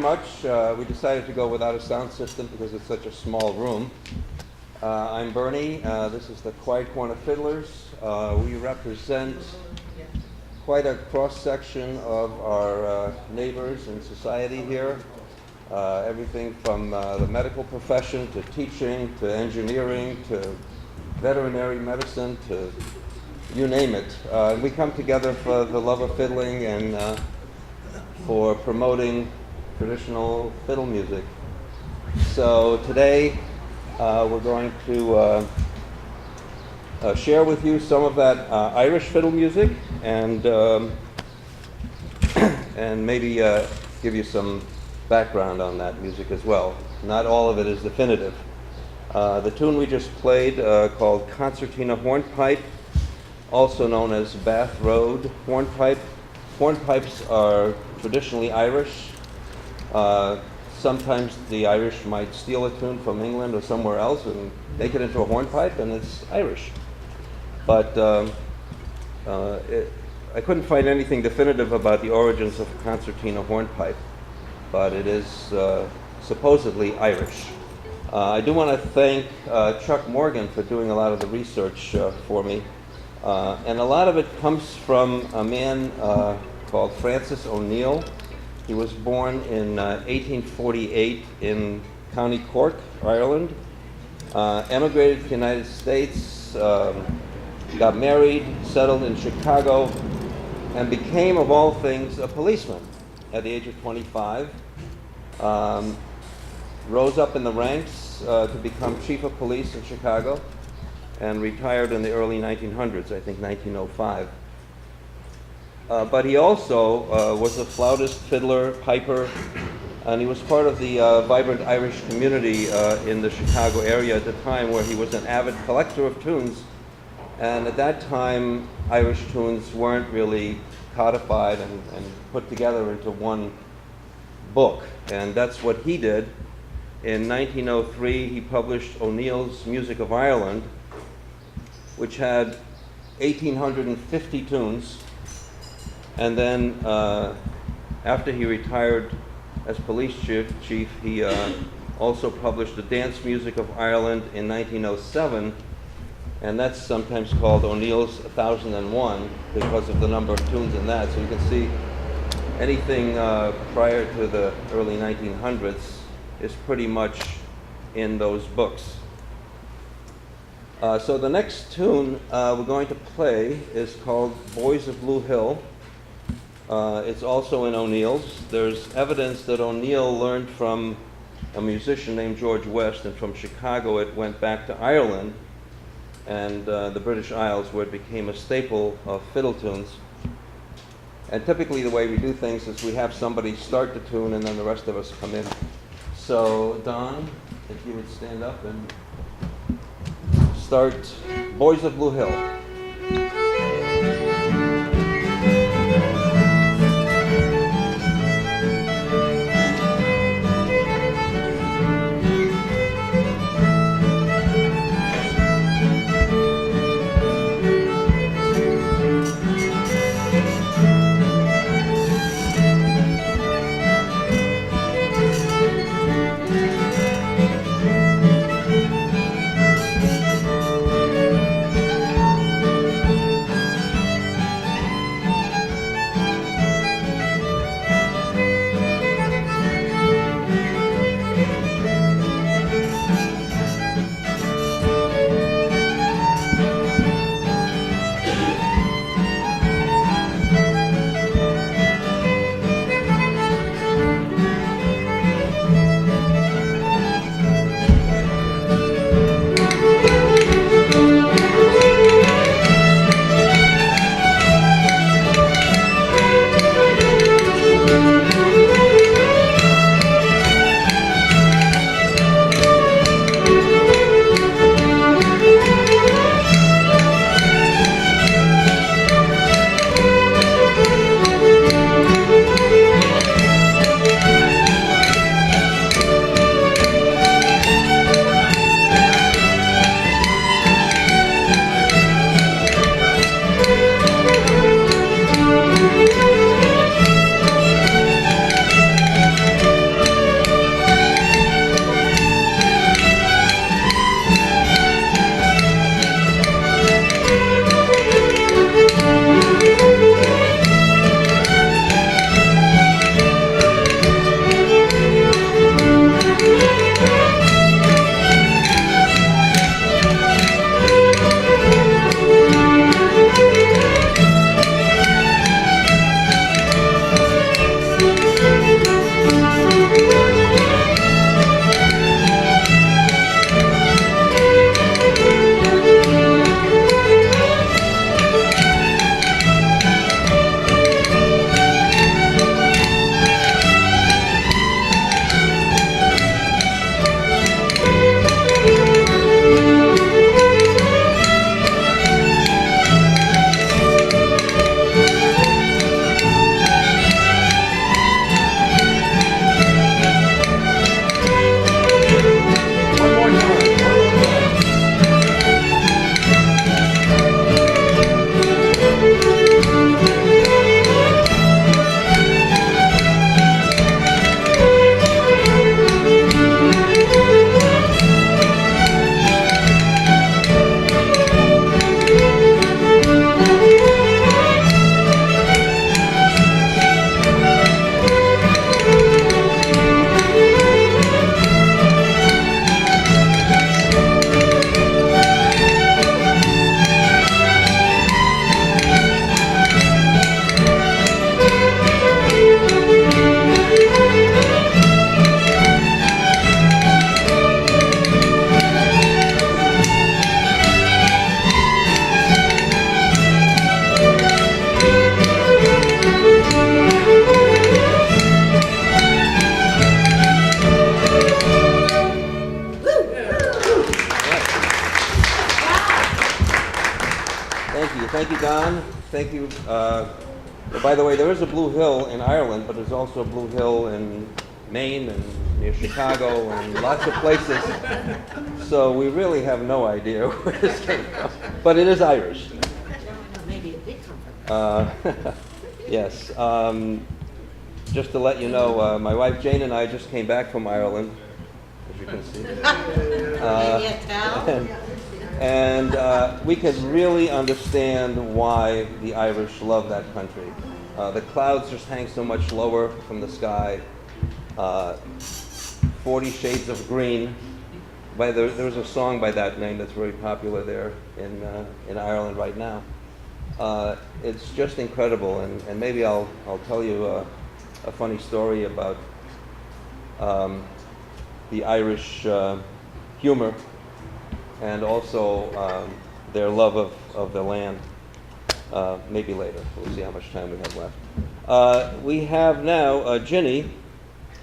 much. We decided to go without a sound system because it's such a small room. I'm Bernie. This is the Quiet Corner Fiddlers. We represent quite a cross-section of our neighbors in society here. Everything from the medical profession to teaching to engineering to veterinary medicine to you name it. We come together for the love of fiddling and for promoting traditional fiddle music. So today we're going to share with you some of that Irish fiddle music and and maybe give you some background on that music as well. Not all of it is definitive. The tune we just played called Concertina Hornpipe, also known as Bath Road Hornpipe. Hornpipes are traditionally Irish. Sometimes the Irish might steal a tune from England or somewhere else and make it into a hornpipe, and it's Irish. But I couldn't find anything definitive about the origins of concertina hornpipe, but it is supposedly Irish. I do want to thank Chuck Morgan for doing a lot of the research for me. And a lot of it comes from a man called Francis O'Neill. He was born in 1848 in County Cork, Ireland. Emigrated to the United States, got married, settled in Chicago, and became, of all things, a policeman at the age of 25. Rose up in the ranks to become chief of police in Chicago, and retired in the early 1900s, I think 1905. But he also was a flautist, fiddler, piper, and he was part of the vibrant Irish community in the Chicago area at the time, where he was an avid collector of tunes. And at that time, Irish tunes weren't really codified and put together into one book, and that's what he did. In 1903, he published O'Neill's Music of Ireland, which had 1,850 tunes. And then after he retired as police chief, he also published the Dance Music of Ireland in 1907, and that's sometimes called O'Neill's 1001 because of the number of tunes in that. So you can see anything prior to the early 1900s is pretty much in those books. So the next tune we're going to play is called Boys of Blue Hill. It's also in O'Neill's. There's evidence that O'Neill learned from a musician named George West, and from Chicago it went back to Ireland and the British Isles, where it became a staple of fiddle tunes. And typically the way we do things is we have somebody start the tune and then the rest of us come in. So Don, if you would stand up and start Boys of Blue Hill. Thank you, Don. Thank you. By the way, there is a Blue Hill in Ireland, but there's also a Blue Hill in Maine and near Chicago and lots of places. So we really have no idea where this came from. But it is Irish. Maybe it did come from. Yes. Just to let you know, my wife Jane and I just came back from Ireland, as you can see. Maybe a towel? And we can really understand why the Irish love that country. The clouds just hang so much lower from the sky. 40 Shades of Green. There's a song by that name that's very popular there in Ireland right now. It's just incredible, and maybe I'll tell you a funny story about the Irish humor and also their love of the land. Maybe later. We'll see how much time we have left. We have now Ginny,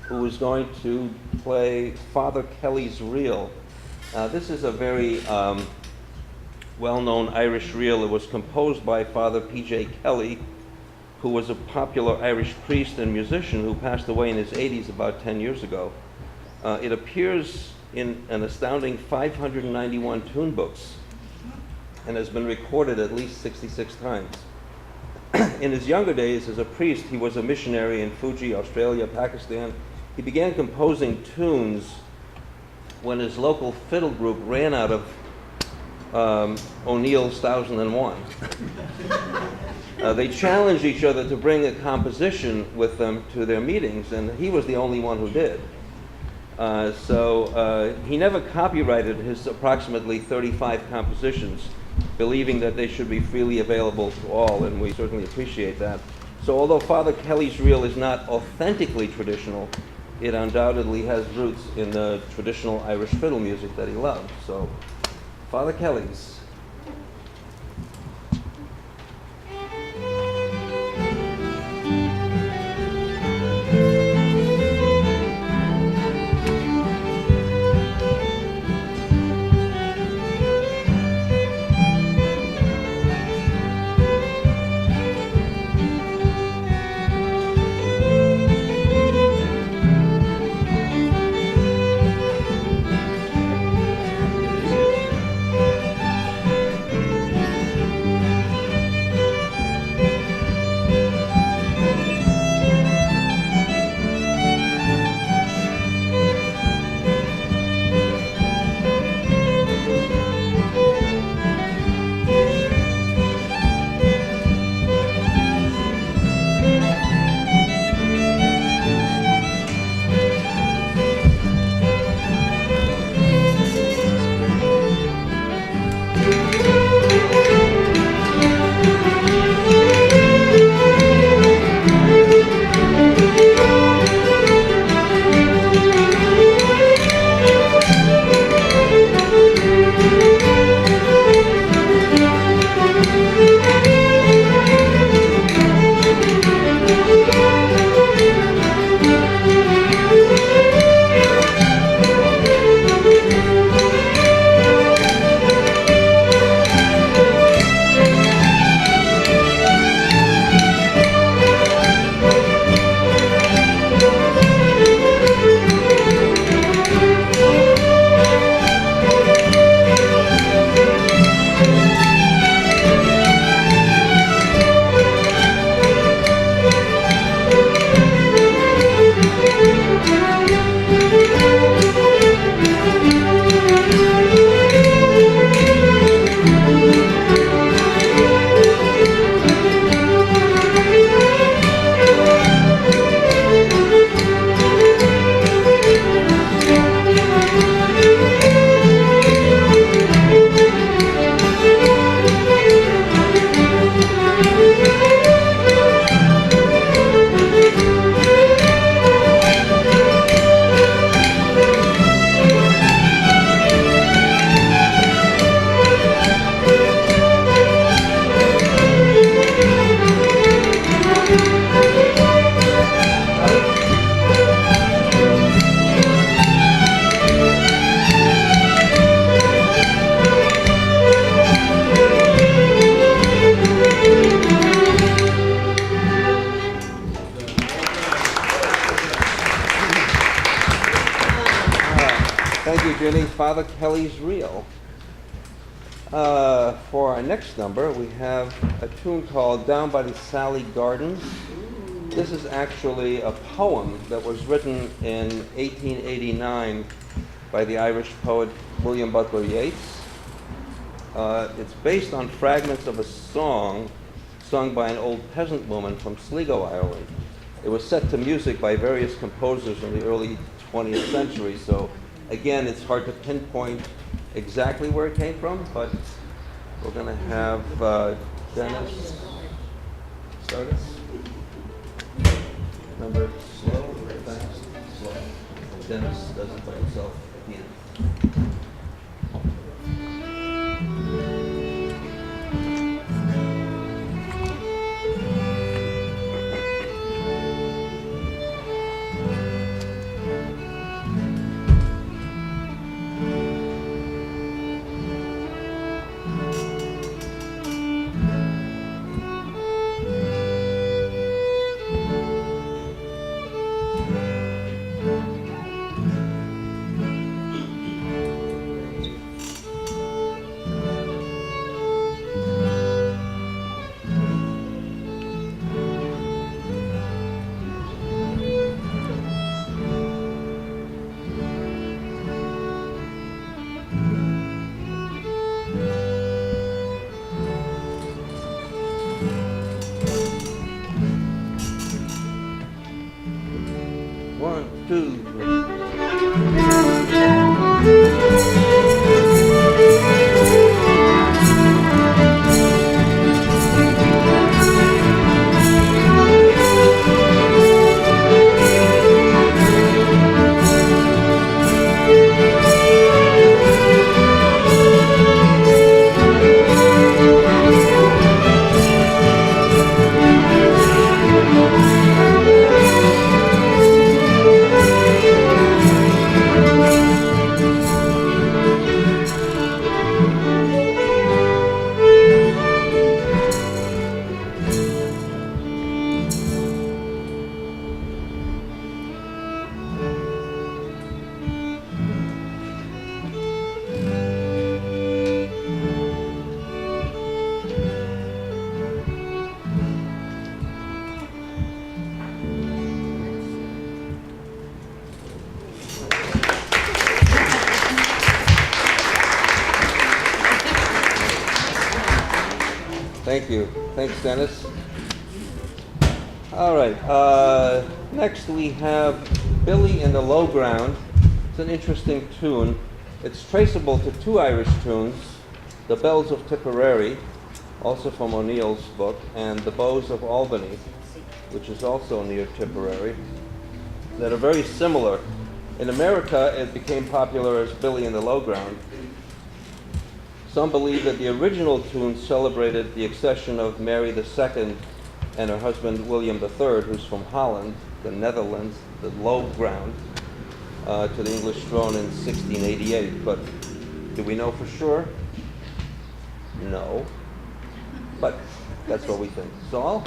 who is going to play Father Kelly's Reel. This is a very well-known Irish reel. It was composed by Father P.J. Kelly, who was a popular Irish priest and musician who passed away in his 80s about 10 years ago. It appears in an astounding 591 tune books and has been recorded at least 66 times. In his younger days as a priest, he was a missionary in Fuji, Australia, Pakistan. He began composing tunes when his local fiddle group ran out of O'Neill's 1001. They challenged each other to bring a composition with them to their meetings, and he was the only one who did. So he never copyrighted his approximately 35 compositions, believing that they should be freely available to all, and we certainly appreciate that. So although Father Kelly's reel is not authentically traditional, it undoubtedly has roots in the traditional Irish fiddle music that he loved. So, Father Kelly's. beginning, Father Kelly's Reel. For our next number, we have a tune called Down by the Sally Gardens. This is actually a poem that was written in 1889 by the Irish poet William Butler Yeats. It's based on fragments of a song sung by an old peasant woman from Sligo, Ireland. It was set to music by various composers in the early 20th century, so again, it's hard to pinpoint exactly where it came from, but we're going to have Dennis start us. Remember, slow, fast, slow. Dennis does it by himself at the end. 1, 2, 3. Thank you. Thanks, Dennis. All right. Next we have Billy in the Low Ground. It's an interesting tune. It's traceable to two Irish tunes, The Bells of Tipperary, also from O'Neill's book, and The Bows of Albany, which is also near Tipperary, that are very similar. In America, it became popular as Billy in the Low Ground. Some believe that the original tune celebrated the accession of Mary II and her husband William III, who's from Holland, the Netherlands, the Low Ground, to the English throne in 1688. But do we know for sure? No. But that's what we think. Saul?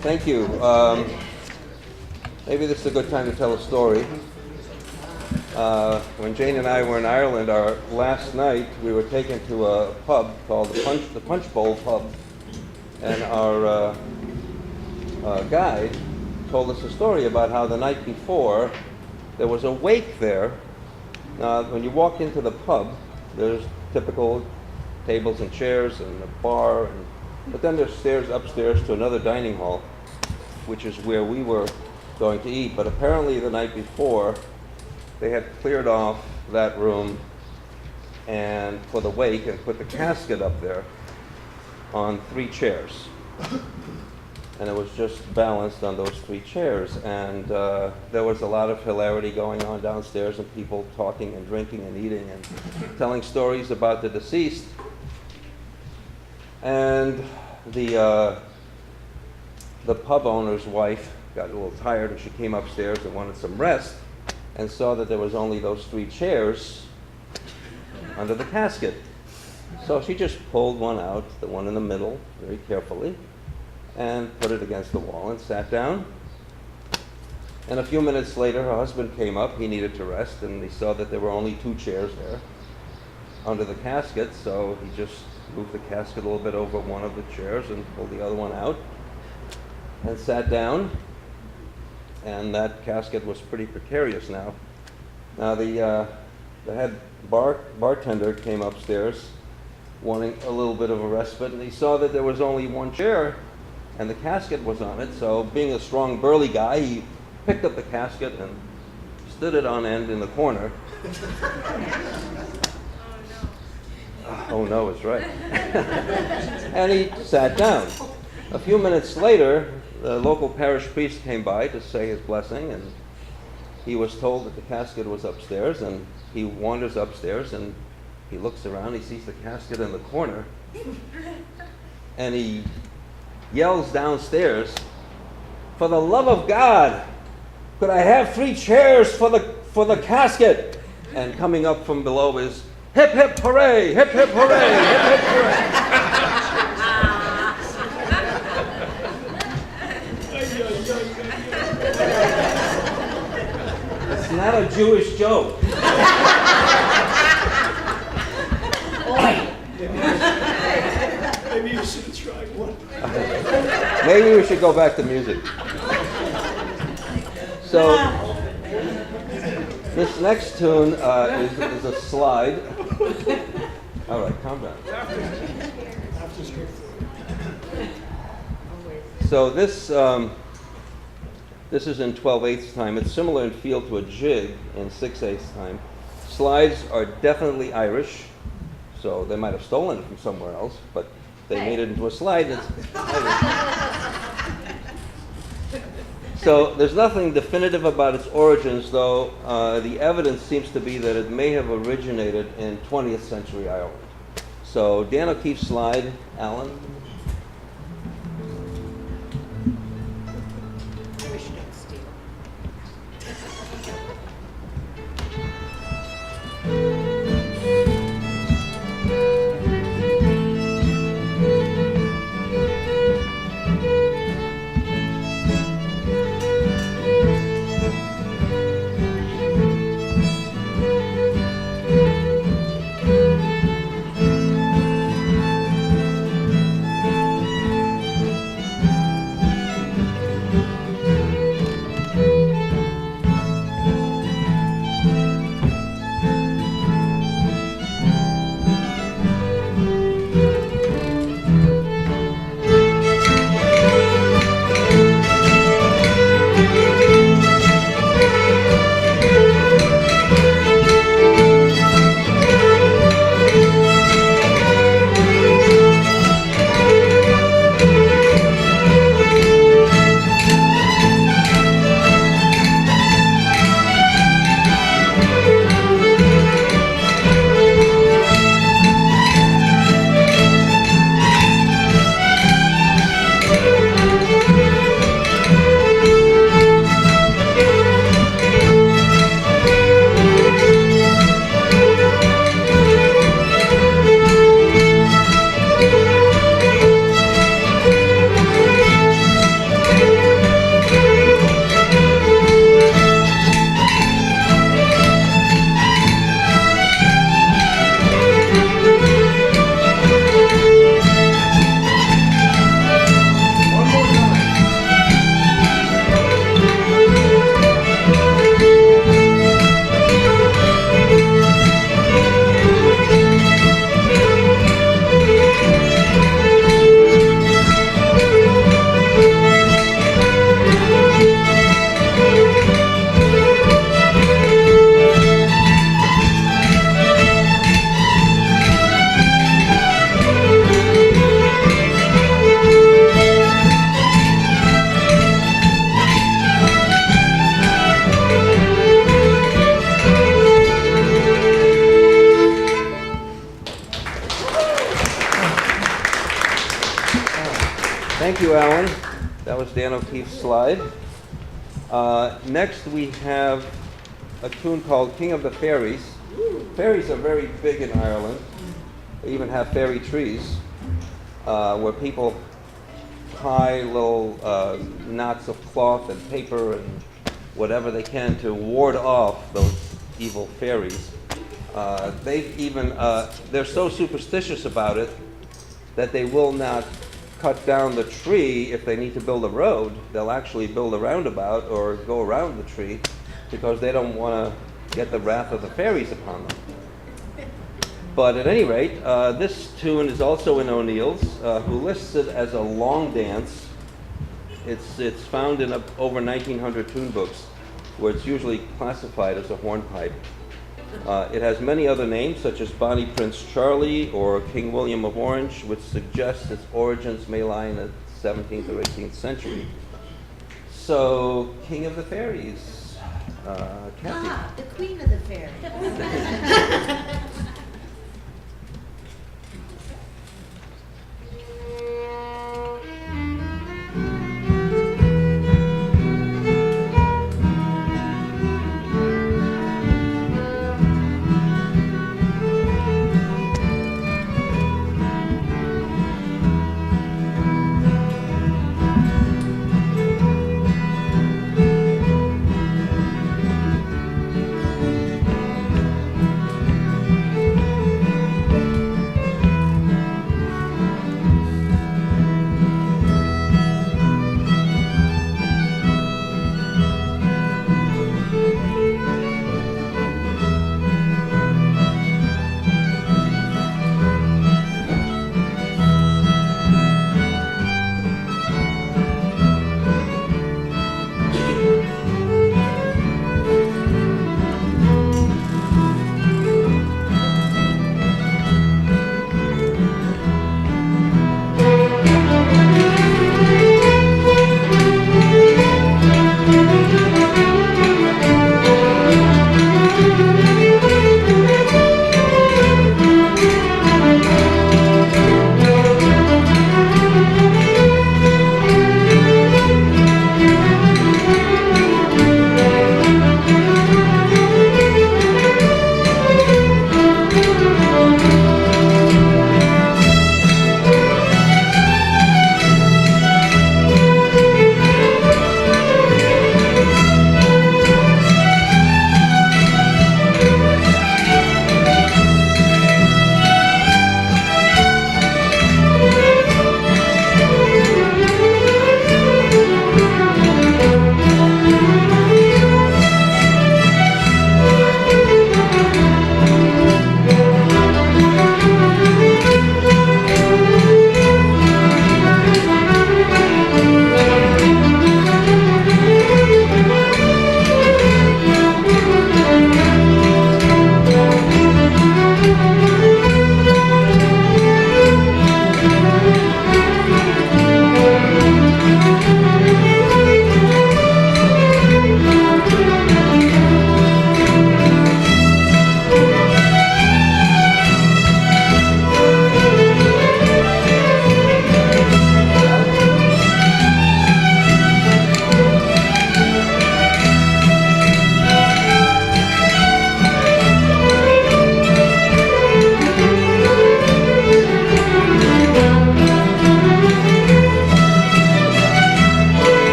Thank you. Maybe this is a good time to tell a story. When Jane and I were in Ireland, our last night, we were taken to a pub called the Punch Bowl Pub, and our guide told us a story about how the night before there was a wake there. Now, when you walk into the pub, there's typical tables and chairs and a bar, but then there's stairs upstairs to another dining hall, which is where we were going to eat. But apparently the night before, they had cleared off that room and for the wake and put the casket up there on 3 chairs. And it was just balanced on those 3 chairs. And there was a lot of hilarity going on downstairs and people talking and drinking and eating and telling stories about the deceased. And the pub owner's wife got a little tired and she came upstairs and wanted some rest and saw that there was only those 3 chairs under the casket. So she just pulled one out, the one in the middle, very carefully, and put it against the wall and sat down. And a few minutes later, her husband came up. He needed to rest, and he saw that there were only 2 chairs there under the casket, so he just moved the casket a little bit over one of the chairs and pulled the other one out and sat down. And that casket was pretty precarious now. Now the head bartender came upstairs wanting a little bit of a respite, and he saw that there was only 1 chair and the casket was on it, so being a strong, burly guy, he picked up the casket and stood it on end in the corner. Oh no, it's right. And he sat down. A few minutes later, the local parish priest came by to say his blessing, and he was told that the casket was upstairs, and he wanders upstairs and he looks around, he sees the casket in the corner, and he yells downstairs, "For the love of God, could I have 3 chairs for the casket?" And coming up from below is, "Hip, hip, hooray! Hip, hip, hooray! Hip, hip, hooray!" It's not a Jewish joke. Maybe you should have tried one. Maybe we should go back to music. So, this next tune is a slide. All right, calm down. So this is in 12/8 time. It's similar in feel to a jig in 6/8 time. Slides are definitely Irish, so they might have stolen it from somewhere else, but they made it into a slide. It's so there's nothing definitive about its origins, though the evidence seems to be that it may have originated in 20th century Ireland. So Dan O'Keefe's slide, Alan. Thank you, Alan. That was Dan O'Keefe's slide. Next, we have a tune called King of the Fairies. Fairies are very big in Ireland. They even have fairy trees where people tie little knots of cloth and paper and whatever they can to ward off those evil fairies. They're so superstitious about it that they will not cut down the tree if they need to build a road. They'll actually build a roundabout or go around the tree because they don't want to get the wrath of the fairies upon them. But at any rate, this tune is also in O'Neill's, who lists it as a long dance. It's found in over 1,900 tune books, where it's usually classified as a hornpipe. It has many other names, such as Bonnie Prince Charlie or King William of Orange, which suggests its origins may lie in the 17th or 18th century. So, King of the Fairies, Kathy. The Queen of the Fairies.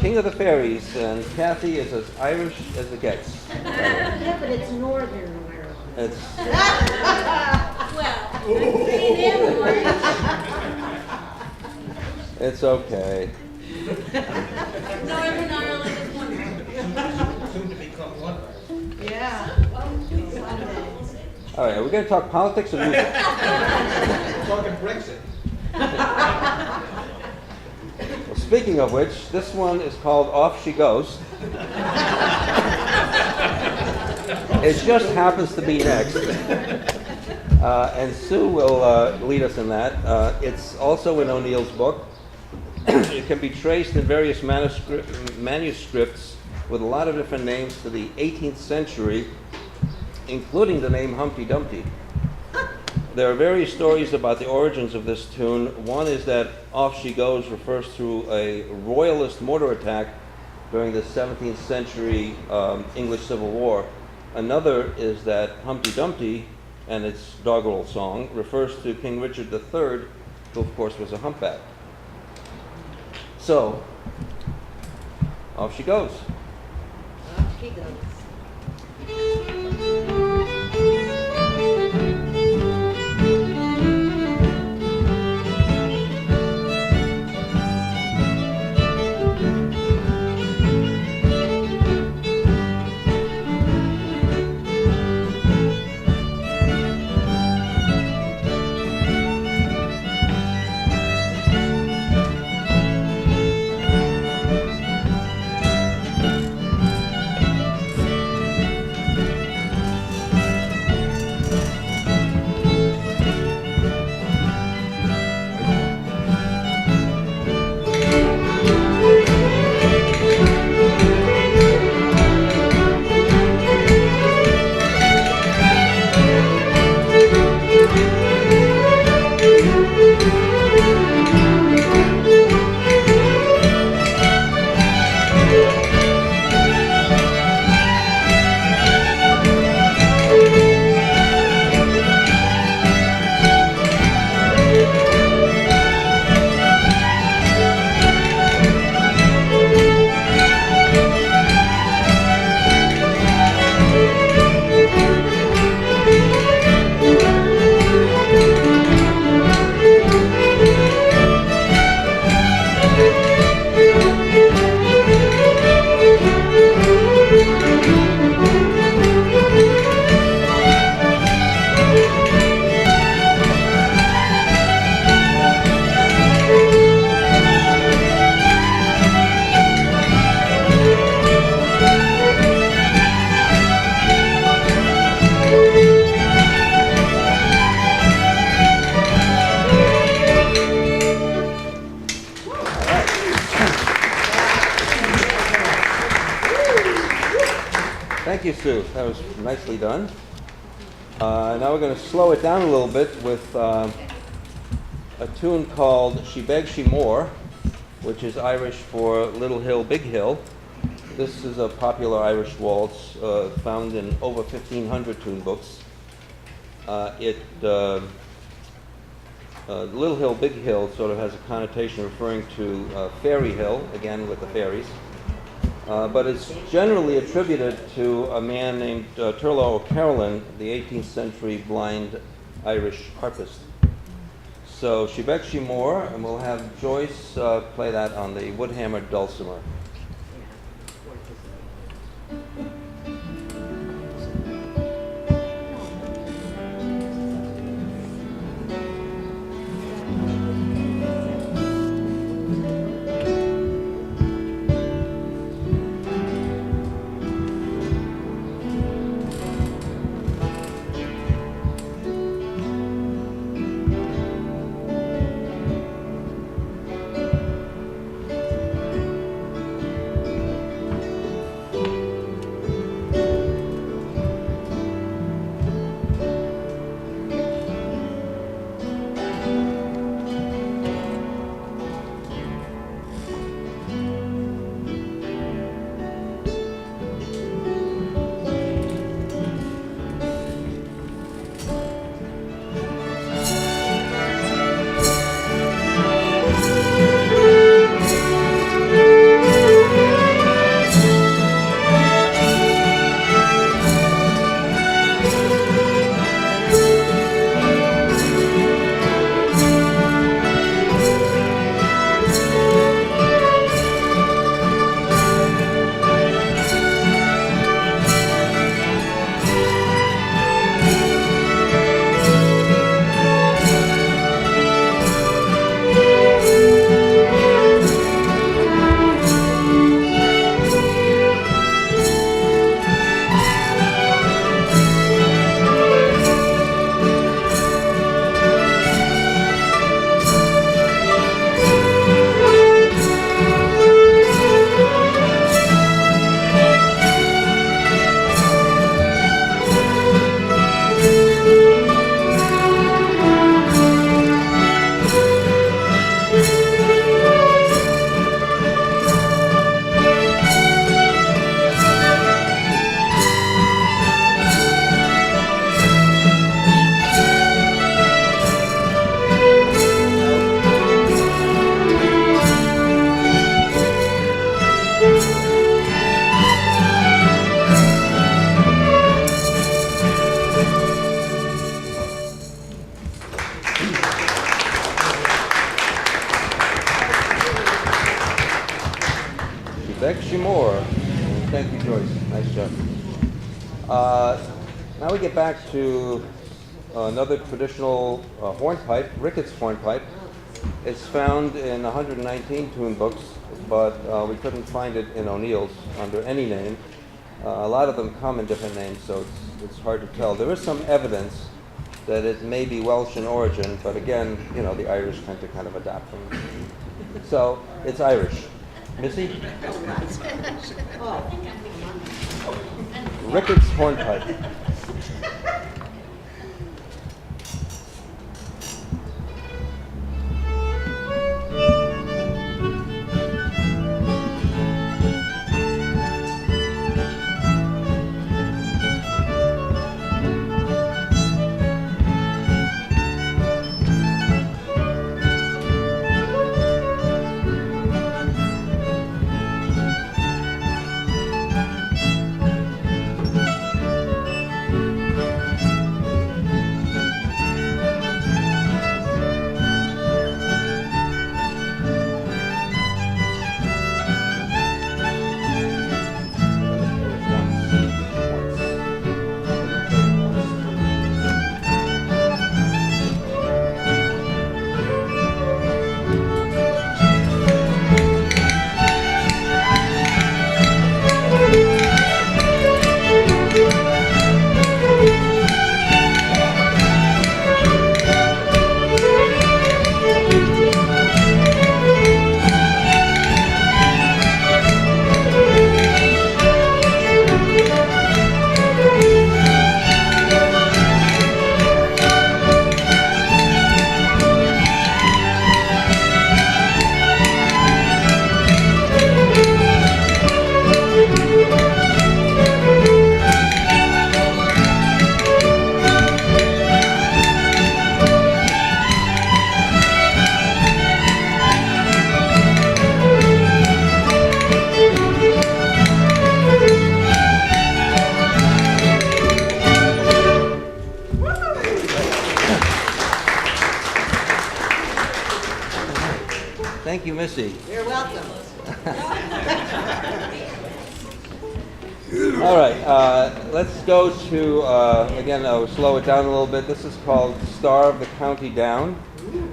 King of the Fairies, and Kathy is as Irish as it gets. Yeah, but it's Northern Ireland. It's it's okay. Northern Ireland is wonderful. Soon to become one. Yeah. All right, are we going to talk politics or music? Talking Brexit. Well, speaking of which, this one is called Off She Goes. It just happens to be next. And Sue will lead us in that. It's also in O'Neill's book. It can be traced in various manuscripts with a lot of different names to the 18th century, including the name Humpty Dumpty. There are various stories about the origins of this tune. One is that Off She Goes refers to a royalist mortar attack during the 17th century English Civil War. Another is that Humpty Dumpty and its doggerel song refers to King Richard III, who of course was a humpback. So, off she goes. Off she goes. Thank you, Sue. That was nicely done. Now we're going to slow it down a little bit with a tune called She Begs She More, which is Irish for Little Hill, Big Hill. This is a popular Irish waltz found in over 1,500 tune books. Little Hill, Big Hill sort of has a connotation referring to Fairy Hill, again with the fairies. But it's generally attributed to a man named Turlough O'Carolan, the 18th century blind Irish harpist. So She Begs She More, and we'll have Joyce play that on the wood-hammered dulcimer. Now we get back to another traditional hornpipe, Ricketts hornpipe. It's found in 119 tune books, but we couldn't find it in O'Neill's under any name. A lot of them come in different names, so it's hard to tell. There is some evidence that it may be Welsh in origin, but again, you know, the Irish tend to kind of adapt them. So it's Irish. Missy? Ricketts hornpipe. Thank you, Missy. You're welcome. All right, let's go to, again, I'll slow it down a little bit. This is called Star of the County Down.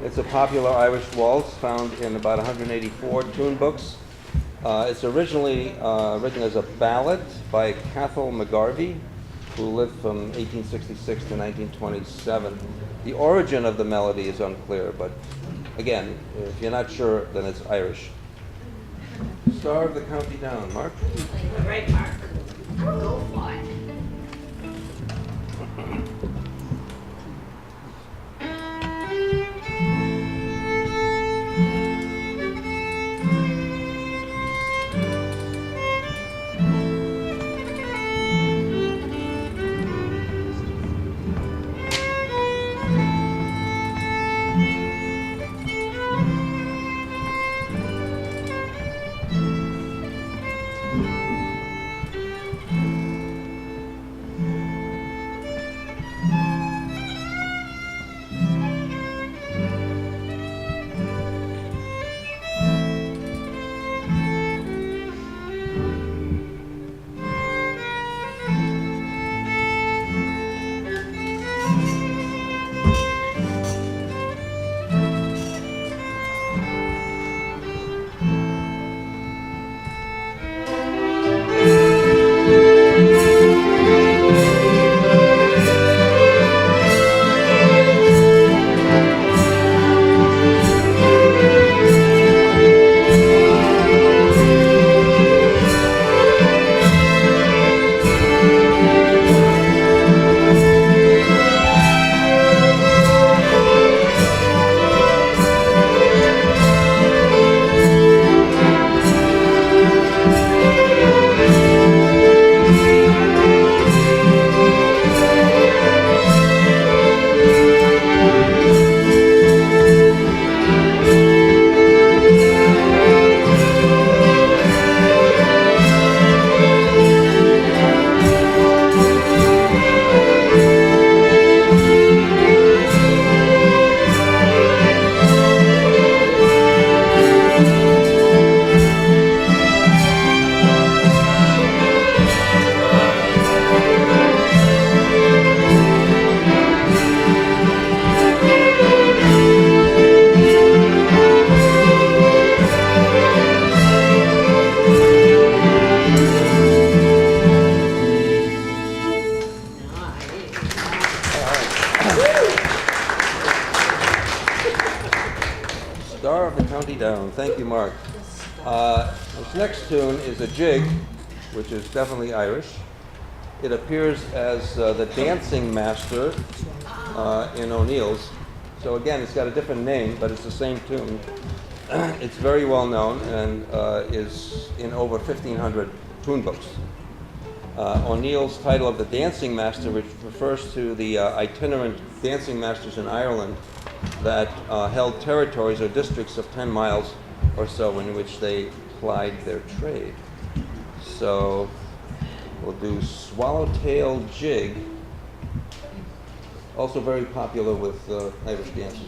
It's a popular Irish waltz found in about 184 tune books. It's originally written as a ballad by Cathal McGarvey, who lived from 1866 to 1927. The origin of the melody is unclear, but again, if you're not sure, then it's Irish. Star of the County Down. Mark? Right, Mark. Go for it. County Down. Thank you, Mark. This next tune is a jig, which is definitely Irish. It appears as the dancing master in O'Neill's. So again, it's got a different name, but it's the same tune. It's very well known and is in over 1,500 tune books. O'Neill's title of the dancing master, which refers to the itinerant dancing masters in Ireland that held territories or districts of 10 miles or so in which they plied their trade. So we'll do Swallowtail Jig, also very popular with Irish dancers.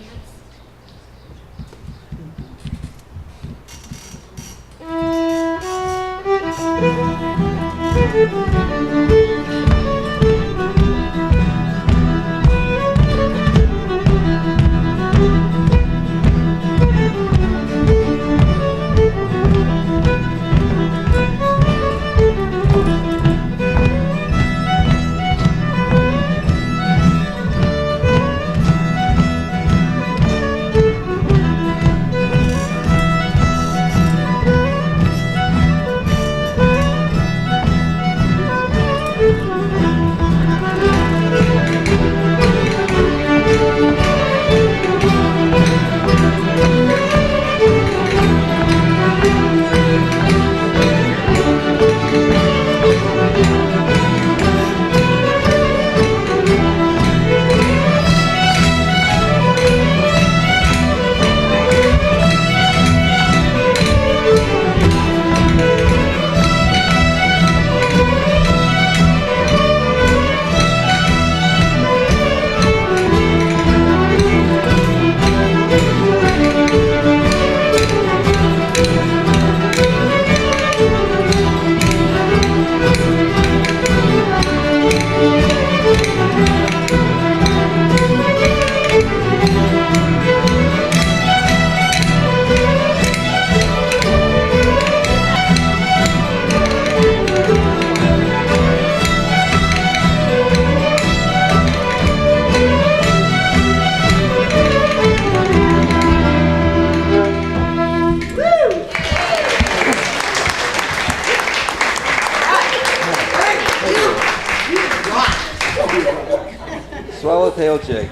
Swallowtail Jig.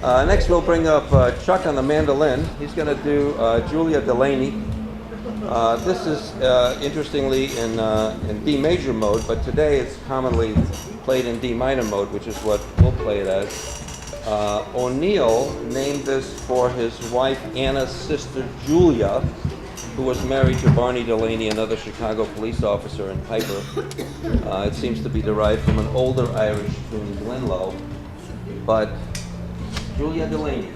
Next we'll bring up Chuck on the mandolin. He's going to do Julia Delaney. This is interestingly in D major mode, but today it's commonly played in D minor mode, which is what we'll play it as. O'Neill named this for his wife Anna's sister Julia, who was married to Barney Delaney, another Chicago police officer and piper. It seems to be derived from an older Irish tune, Glenlow, but Julia Delaney.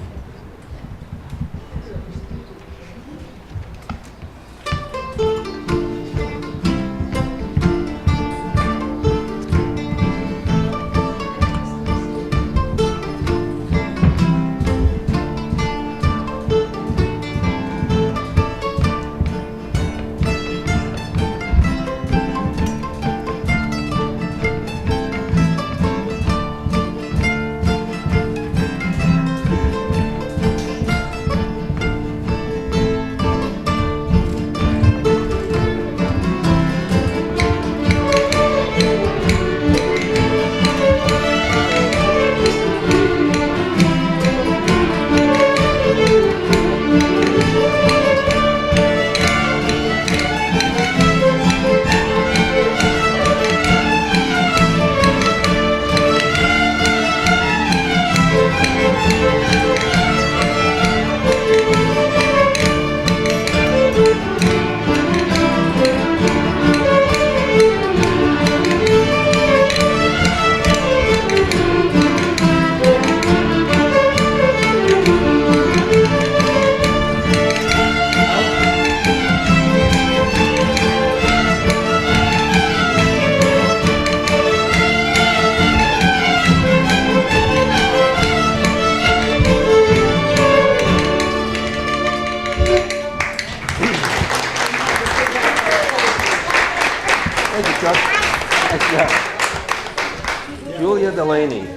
Julia Delaney.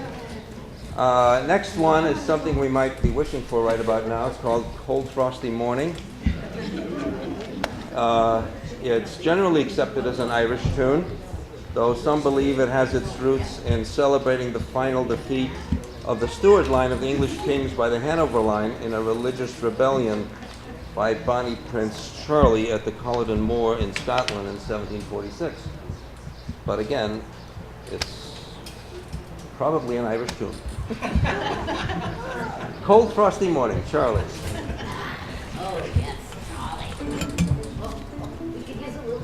Next one is something we might be wishing for right about now. It's called Cold Frosty Morning. It's generally accepted as an Irish tune, though some believe it has its roots in celebrating the final defeat of the Stuart line of the English kings by the Hanover line in a religious rebellion by Bonnie Prince Charlie at the Culloden Moor in Scotland in 1746. But again, it's probably an Irish tune. Cold, frosty morning, Charlie. Oh, yes, Charlie. Oh, we could use a little.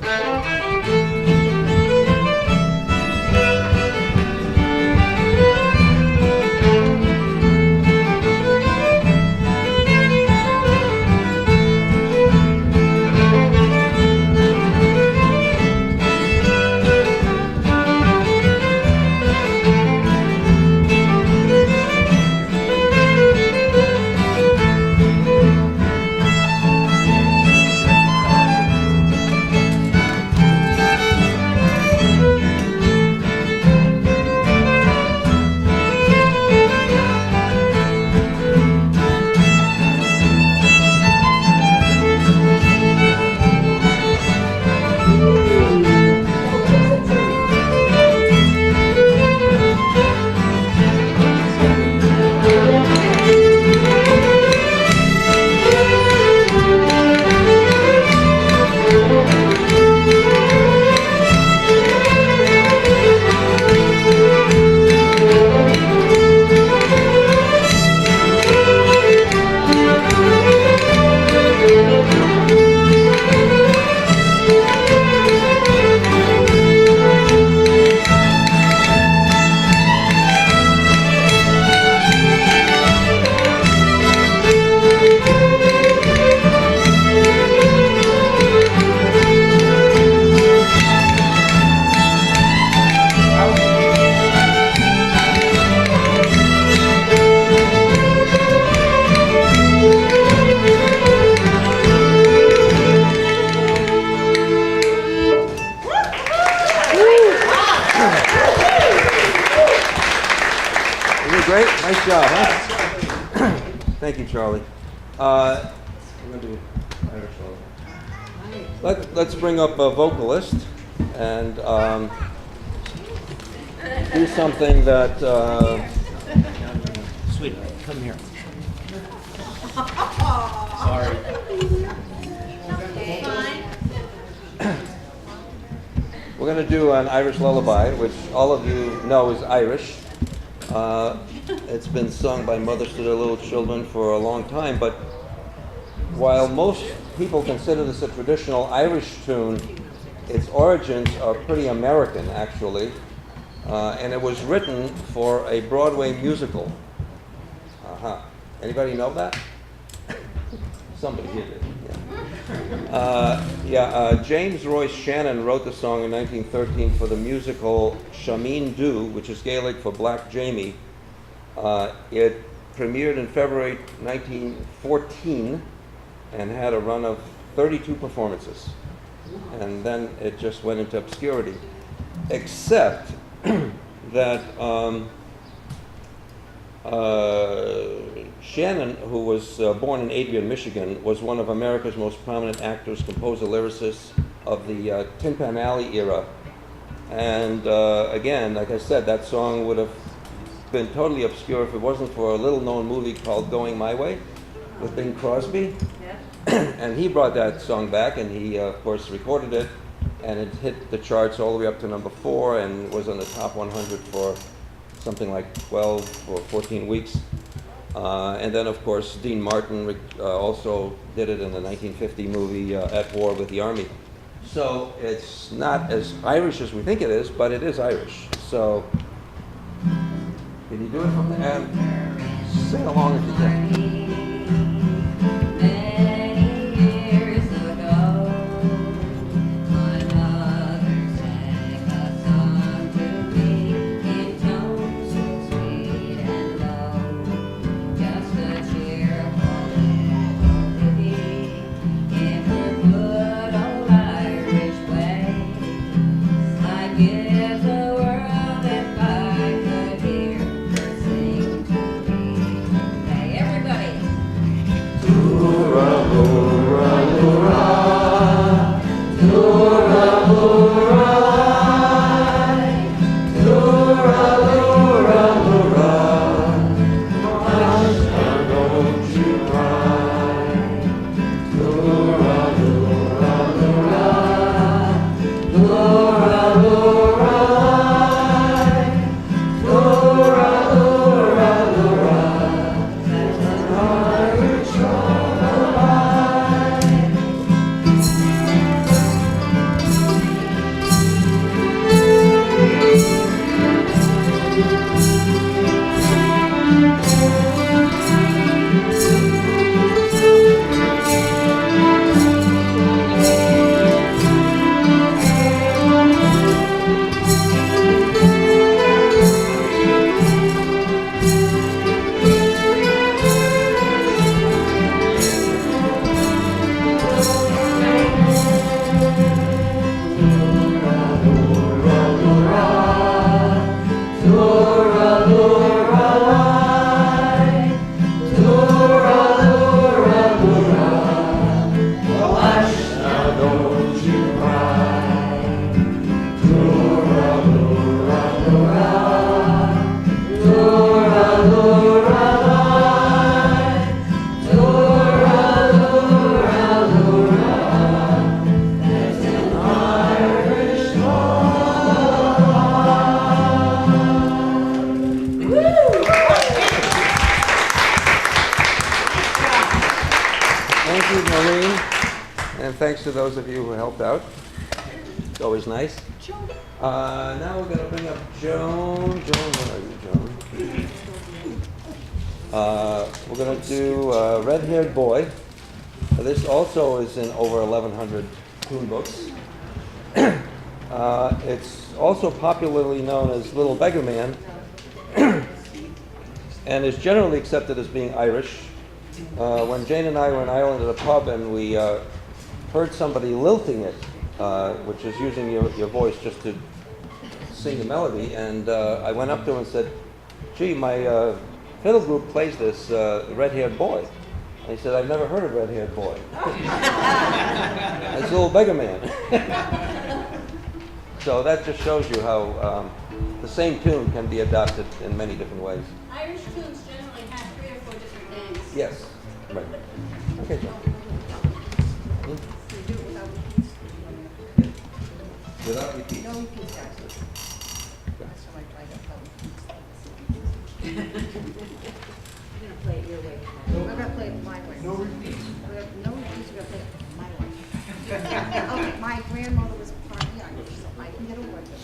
Great, nice job, huh? Thank you, Charlie. We're going to do Irish lullaby. Let's bring up a vocalist and do something that. Sweetheart, come here. Sorry. We're going to do an Irish lullaby, which all of you know is Irish. It's been sung by mothers to their little children for a long time, but while most people consider this a traditional Irish tune, its origins are pretty American, actually, and it was written for a Broadway musical. Anybody know that? Somebody here did. James Royce Shannon wrote the song in 1913 for the musical Shameen Du, which is Gaelic for Black Jamie. It premiered in February 1914 and had a run of 32 performances. And then it just went into obscurity, except that Shannon, who was born in Adrian, Michigan, was one of America's most prominent actors, composer, lyricists of the Tin Pan Alley era. And again, like I said, that song would have been totally obscure if it wasn't for a little-known movie called Going My Way with Bing Crosby. And he brought that song back, and he, of course, recorded it, and it hit the charts all the way up to number 4 and was on the top 100 for something like 12 or 14 weeks. And then, of course, Dean Martin also did it in the 1950 movie At War with the Army. So it's not as Irish as we think it is, but it is Irish. So can you do it from there? And sing along if you can. Everybody. Thank you, Maureen, and thanks to those of you who helped out. It's always nice. Now we're going to bring up Joan. Joan, where are you, Joan? We're going to do Red-Haired Boy. This also is in over 1,100 tune books. It's also popularly known as Little Beggar Man, and is generally accepted as being Irish. When Jane and I were in Ireland at a pub and we heard somebody lilting it, which is using your voice just to sing the melody, and I went up to him and said, gee, my fiddle group plays this Red-Haired Boy. And he said, I've never heard of Red-Haired Boy. It's Little Beggar Man. So that just shows you how the same tune can be adopted in many different ways. Irish tunes generally have 3 or 4 different names. Yes, right. Okay, John. Without repeats? No repeats, actually. So I tried to help. You're gonna play it your way. We're gonna play it my way. No repeats. No repeats, we're gonna play it my way. Okay, my grandmother was partly Irish, so I can get away with it.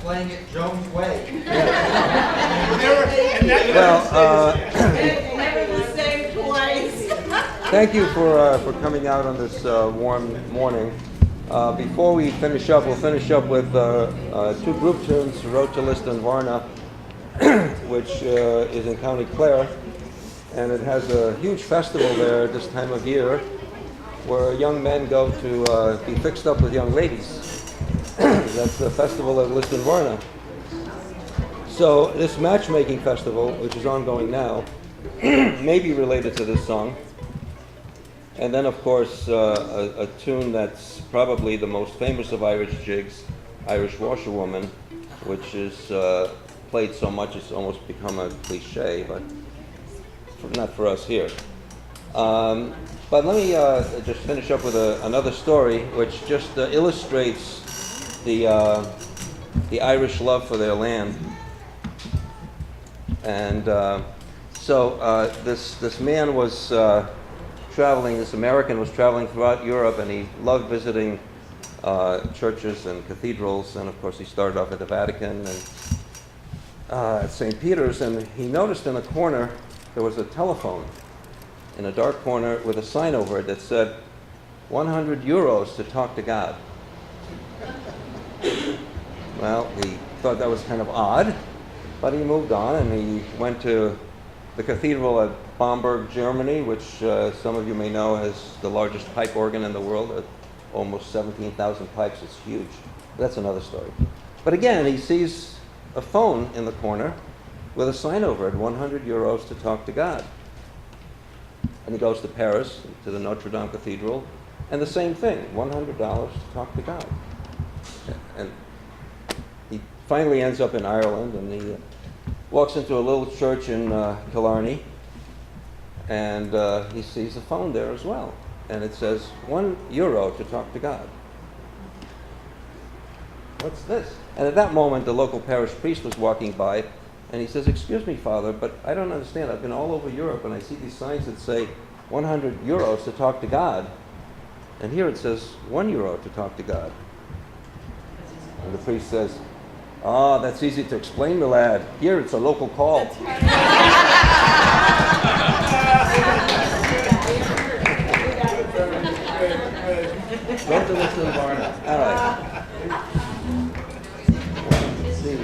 Playing it Joan's way. Well, Never the same place. thank you for coming out on this warm morning. Before we finish up, we'll finish up with 2 group tunes, Road to Liston Varna, which is in County Clare, and it has a huge festival there this time of year where young men go to be fixed up with young ladies. That's the festival of Liston Varna. So this matchmaking festival, which is ongoing now, may be related to this song. And then, of course, a tune that's probably the most famous of Irish jigs, Irish Washerwoman, which is played so much it's almost become a cliche, but not for us here. But let me just finish up with another story, which just illustrates the Irish love for their land. And so this man was traveling, this American was traveling throughout Europe, and he loved visiting churches and cathedrals, and of course he started off at the Vatican and at St. Peter's, and he noticed in a corner there was a telephone in a dark corner with a sign over it that said 100 euros to talk to God. Well, he thought that was kind of odd, but he moved on and he went to the cathedral at Bamberg, Germany, which some of you may know has the largest pipe organ in the world, almost 17,000 pipes. It's huge. That's another story. But again, he sees a phone in the corner with a sign over it, 100 euros to talk to God. And he goes to Paris, to the Notre Dame Cathedral, and the same thing, $100 to talk to God. And he finally ends up in Ireland, and he walks into a little church in Killarney, and he sees a phone there as well. And it says, €1 to talk to God. What's this? And at that moment, the local parish priest was walking by, and he says, "Excuse me, Father, but I don't understand. I've been all over Europe, and I see these signs that say 100 euros to talk to God. And here it says €1 to talk to God." And the priest says, "Ah, that's easy to explain, my lad. Here it's a local call." Go to this in Varna. All right. Let's see.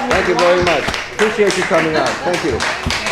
Thank you very much. Appreciate you coming out. Thank you.